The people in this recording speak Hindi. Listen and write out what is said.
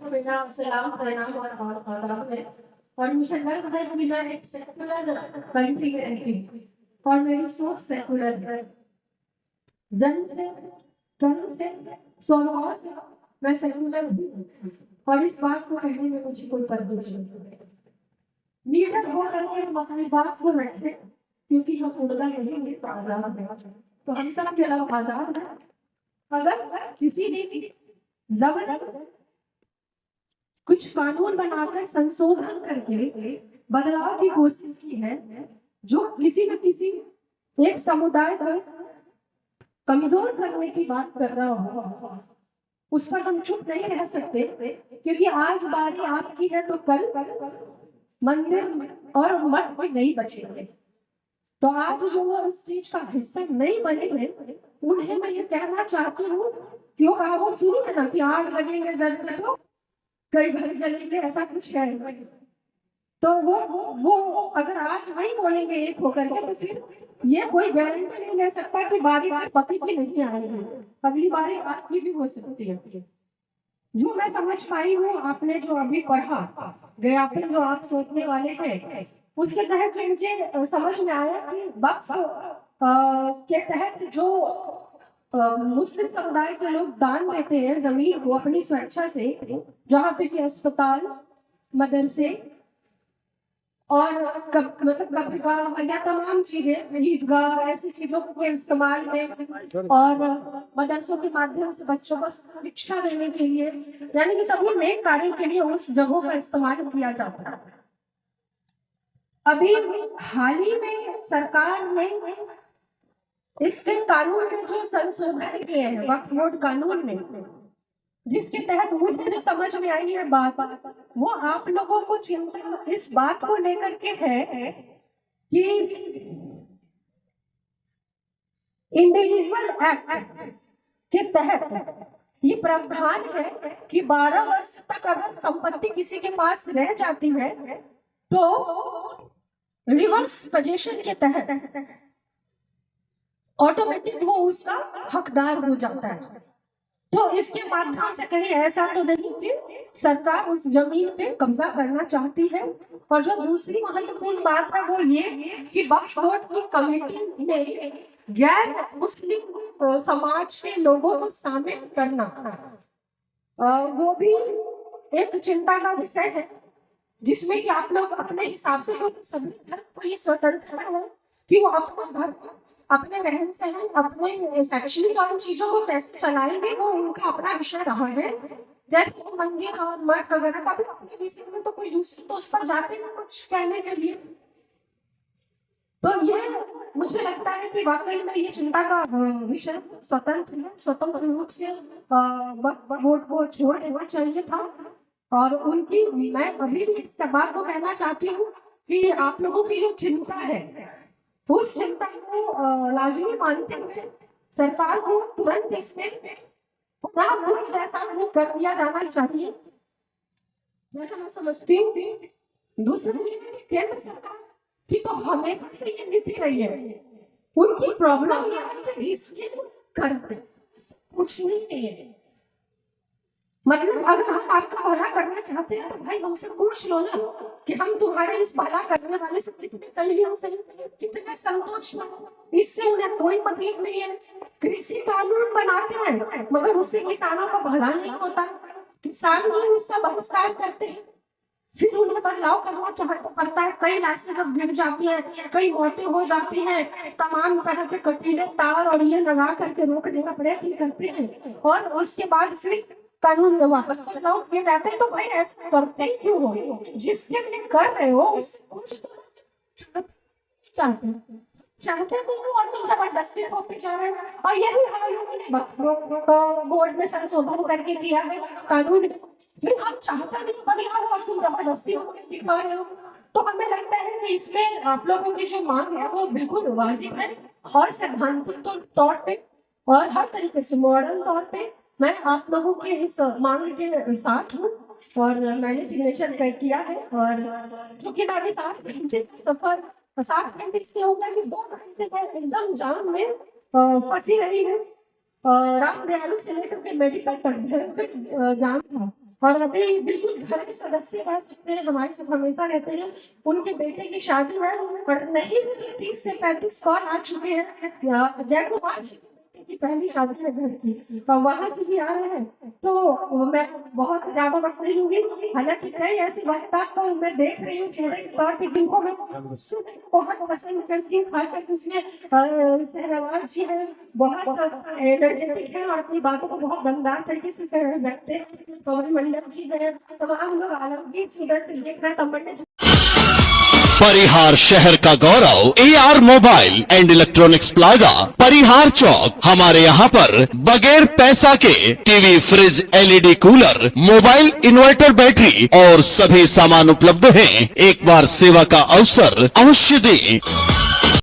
सलाम प्रणाम और आदाब है। और मुझे गर्व है कि मैं एक सेकुलर कंट्री में रहती हूँ और मेरी सोच सेकुलर है। जन्म से, कर्म से, स्वभाव से मैं सेकुलर हूँ और इस बात को कहने में मुझे कोई परवाह नहीं है। लीडर हो करके हम अपनी बात को रखें, क्योंकि हम उड़ना नहीं है तो आजाद है। तो हम सब के अलावा आजाद है। अगर किसी ने जबर कुछ कानून बनाकर संशोधन करके बदलाव की कोशिश की है, जो किसी न किसी एक समुदाय को कमजोर करने की बात कर रहा हो, उस पर हम चुप नहीं रह सकते। क्योंकि आज बारी आपकी है तो कल मंदिर और मठ भी नहीं बचेंगे। तो आज जो वो इस चीज का हिस्सा नहीं बने हैं, उन्हें मैं ये कहना चाहती हूँ, क्यों कहावत सुनी है ना कि आग लगेंगे जल में तो कई घर जलेंगे, ऐसा कुछ है। तो वो अगर आज नहीं बोलेंगे एक होकर के, तो फिर ये कोई गारंटी नहीं ले सकता कि बारी फिर पति की नहीं आएगी, अगली बारी आपकी भी हो सकती है। जो मैं समझ पाई हूँ, आपने जो अभी पढ़ा ज्ञापन जो आप सोचने वाले हैं, उसके तहत जो मुझे समझ में आया कि वक्फ के तहत जो मुस्लिम समुदाय के लोग दान देते हैं जमीन को अपनी स्वेच्छा से, जहाँ पे कि अस्पताल, मदरसे और मतलब कब्रगाह या तमाम चीजें, ईदगाह, ऐसी चीजों के इस्तेमाल में और मदरसों के माध्यम से बच्चों को शिक्षा देने के लिए, यानी कि सभी नेक कार्यों के लिए उस जगहों का इस्तेमाल किया जाता है। अभी हाल ही में सरकार ने इसके कानून में जो संशोधन किए हैं, वक्फ बोर्ड कानून में, जिसके तहत मुझे जो समझ में आई है बात, वो आप लोगों को चिंता इस बात को लेकर के है कि इंडिविजुअल एक्ट के तहत ये प्रावधान है कि 12 वर्ष तक अगर संपत्ति किसी के पास रह जाती है तो रिवर्स पोजीशन के तहत ऑटोमेटिक वो उसका हकदार हो जाता है। तो इसके माध्यम से कहीं ऐसा तो नहीं कि सरकार उस जमीन पे कब्जा करना चाहती है। और जो दूसरी महत्वपूर्ण बात है वो ये कि वक्फ बोर्ड की कमेटी में गैर मुस्लिम समाज के लोगों को शामिल करना, वो भी एक चिंता का विषय है, जिसमें कि आप लोग अपने हिसाब से, क्योंकि सभी धर्म को ये स्वतंत्रता है कि वो अपना धर्म, अपने रहन सहन, अपने शैक्षणिक और चीजों को कैसे चलाएंगे, वो उनका अपना विषय रहा है। जैसे कि मंदिर और मठ वगैरह का भी अपने विषय में, तो कोई दूसरे तो उस पर जाते ना कुछ कहने के लिए। तो ये मुझे लगता है कि वाकई में ये चिंता का विषय स्वतंत्र है, स्वतंत्र रूप से वक्फ बोर्ड को छोड़ देना चाहिए था। और उनकी मैं अभी भी इस बात को कहना चाहती हूँ कि आप लोगों की जो चिंता है, उस चिंता को लाजमी मानते हुए सरकार को तुरंत इसमें पुनः पूर्व जैसा नहीं कर दिया जाना चाहिए, जैसा मैं समझती हूँ। दूसरी नीति केंद्र सरकार की तो हमेशा से ये नीति रही है। उनकी प्रॉब्लम ये है कि जिसके करते कुछ नहीं है। मतलब अगर हम आपका भला करना चाहते हैं तो भाई हमसे पूछ लो ना कि हम तुम्हारे इस भला करने वाले से कितने कलियों से कितने संतुष्ट हैं। इससे उन्हें कोई मतलब नहीं है। कृषि कानून बनाते हैं मगर उससे किसानों का भला नहीं होता, किसान ही उसका बहिष्कार करते हैं, फिर उन्हें बदलाव करना पड़ता है। कई लाशें जब गिर जाती हैं, कई मौतें हो जाती हैं, तमाम तरह के कटीले तार और ये लगा करके रोकने का प्रयत्न करते हैं और उसके बाद फिर कानून में वापस बदलाव किए जाते हैं। तो भाई ऐसा करते ही क्यों हो? जिसके लिए कर रहे हो उससे कुछ चाहते नहीं हो और तुम जबरदस्ती कॉपी जा रहे हो। और यही हाल उन्होंने बोर्ड में संशोधन करके किया है कानून में। लेकिन हम चाहते नहीं बढ़िया हो और तुम जबरदस्ती दिखा रहे हो। तो हमें लगता है कि इसमें आप लोगों की जो मांग है वो बिल्कुल वाजिब है और सैद्धांतिक तौर पे और हर तरीके से मॉडर्न तौर पे मैं आप लोगों के इस मांग के साथ हूँ और मैंने सिग्नेचर किया है। और चूंकि मैं अभी 7 घंटे का सफर, 7 घंटे इसलिए होता है कि 2 घंटे मैं एकदम जाम में फंसी रही हूँ। राम दयालु से लेकर के मेडिकल तक जाम था। और अभी बिल्कुल घर के सदस्य रह सकते हैं, हमारे साथ हमेशा रहते हैं। उनके बेटे की शादी है और नहीं भी तो 30 से 35 कॉल आ चुके हैं। जयकुमार जी की पहली शादी है घर की, और वहां से भी आ रहे हैं। तो मैं बहुत ज्यादा वक्त नहीं लूंगी। हालांकि कई ऐसी वक्ता को मैं देख रही हूँ चेहरे के तौर पे जिनको मैं बहुत पसंद करती हूँ, खासकर उसमें सहरवाज जी है, बहुत एनर्जेटिक है और अपनी बातों को बहुत दमदार तरीके से रखते हैं। पवन मंडल जी है, तमाम लोग आलमगीर सुबह से देख रहे हैं। परिहार शहर का गौरव AR mobile and electronics plaza Parihar Chowk. हमारे यहाँ पर बगैर पैसा के TV, fridge, LED cooler, mobile, inverter, battery और सभी सामान उपलब्ध हैं। एक बार सेवा का अवसर अवश्य दें।